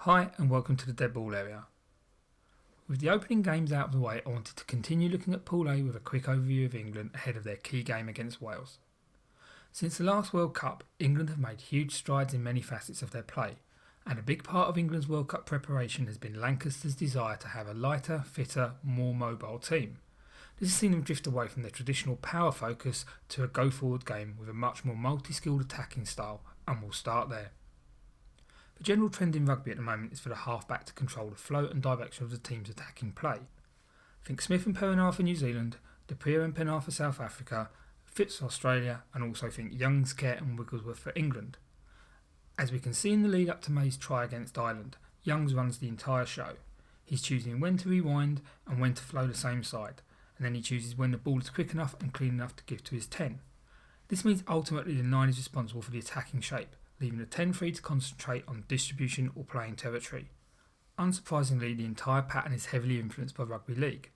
Hi and welcome to the dead ball area. With the opening games out of the way, I wanted to continue looking at Pool A with a quick overview of England ahead of their key game against Wales. Since the last World Cup, England have made huge strides in many facets of their play, and a big part of England's World Cup preparation has been Lancaster's desire to have a lighter, fitter, more mobile team. This has seen them drift away from their traditional power focus to a go-forward game with a much more multi-skilled attacking style, and we'll start there. The general trend in rugby at the moment is for the half-back to control the flow and direction of the team's attacking play. Think Smith and Peninar for New Zealand, De Prier and Peninar for South Africa, Phipps for Australia, and also think Young's, Kerr and Wigglesworth for England. As we can see in the lead up to May's try against Ireland, Youngs runs the entire show. He's choosing when to rewind and when to flow the same side, and then he chooses when the ball is quick enough and clean enough to give to his 10. This means ultimately the 9 is responsible for the attacking shape, leaving the 10 free to concentrate on distribution or playing territory. Unsurprisingly, the entire pattern is heavily influenced by rugby league.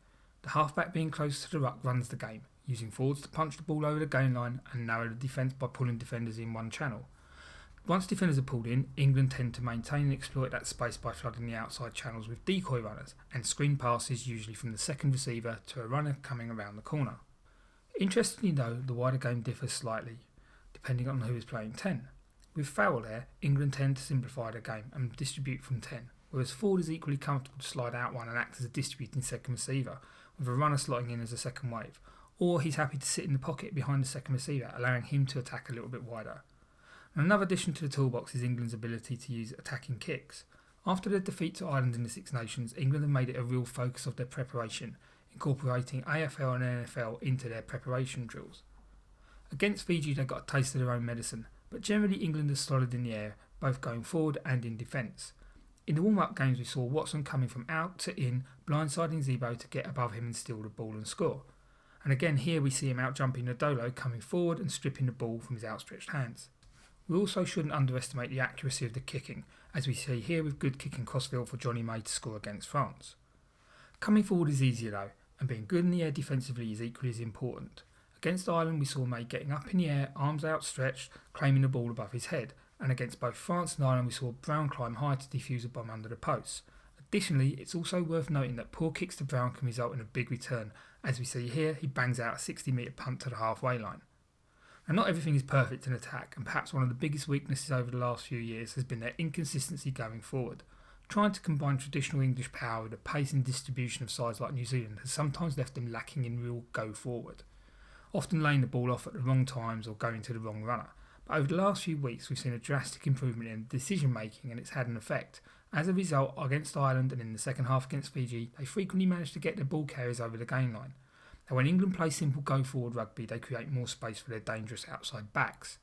The halfback being close to the ruck runs the game, using forwards to punch the ball over the gain line and narrow the defence by pulling defenders in one channel. Once defenders are pulled in, England tend to maintain and exploit that space by flooding the outside channels with decoy runners and screen passes usually from the second receiver to a runner coming around the corner. Interestingly though, the wider game differs slightly, depending on who is playing 10. With Farrell there, England tend to simplify their game and distribute from 10, whereas Ford is equally comfortable to slide out one and act as a distributing second receiver, with a runner slotting in as a second wave, or he's happy to sit in the pocket behind the second receiver, allowing him to attack a little bit wider. And another addition to the toolbox is England's ability to use attacking kicks. After their defeat to Ireland in the Six Nations, England have made it a real focus of their preparation, incorporating AFL and NFL into their preparation drills. Against Fiji they got a taste of their own medicine, but generally England is solid in the air, both going forward and in defence. In the warm-up games we saw Watson coming from out to in, blindsiding Zebo to get above him and steal the ball and score. And again here we see him out-jumping Nadolo, coming forward and stripping the ball from his outstretched hands. We also shouldn't underestimate the accuracy of the kicking, as we see here with good kicking crossfield for Johnny May to score against France. Coming forward is easier though, and being good in the air defensively is equally as important. Against Ireland we saw May getting up in the air, arms outstretched, claiming the ball above his head, and against both France and Ireland we saw Brown climb high to defuse a bomb under the posts. Additionally, it's also worth noting that poor kicks to Brown can result in a big return. As we see here, he bangs out a 60-metre punt to the halfway line. And not everything is perfect in attack, and perhaps one of the biggest weaknesses over the last few years has been their inconsistency going forward. Trying to combine traditional English power with the pace and distribution of sides like New Zealand has sometimes left them lacking in real go forward, often laying the ball off at the wrong times or going to the wrong runner. But over the last few weeks we've seen a drastic improvement in decision making and it's had an effect. As a result, against Ireland and in the second half against Fiji, they frequently managed to get their ball carriers over the gain line. Now when England play simple go forward rugby they create more space for their dangerous outside backs.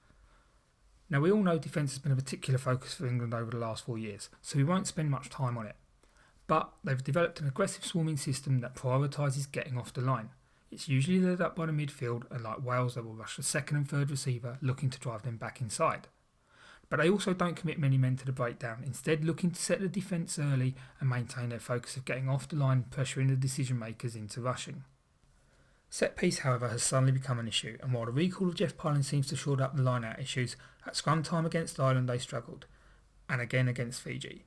Now we all know defence has been a particular focus for England over the last 4 years, so we won't spend much time on it. But they've developed an aggressive swarming system that prioritises getting off the line. It's usually led up by the midfield, and like Wales they will rush the second and third receiver looking to drive them back inside. But they also don't commit many men to the breakdown, instead looking to set the defence early and maintain their focus of getting off the line, pressuring the decision makers into rushing. Set piece however has suddenly become an issue, and while the recall of Jeff Pylon seems to shore up the line out issues, at scrum time against Ireland they struggled, and again against Fiji.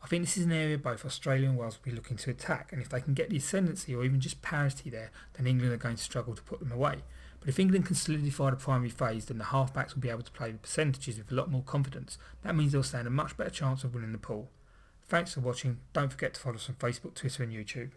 I think this is an area both Australia and Wales will be looking to attack, and if they can get the ascendancy or even just parity there, then England are going to struggle to put them away. But if England can solidify the primary phase, then the halfbacks will be able to play the percentages with a lot more confidence. That means they'll stand a much better chance of winning the pool. Thanks for watching. Don't forget to follow us on Facebook, Twitter and YouTube.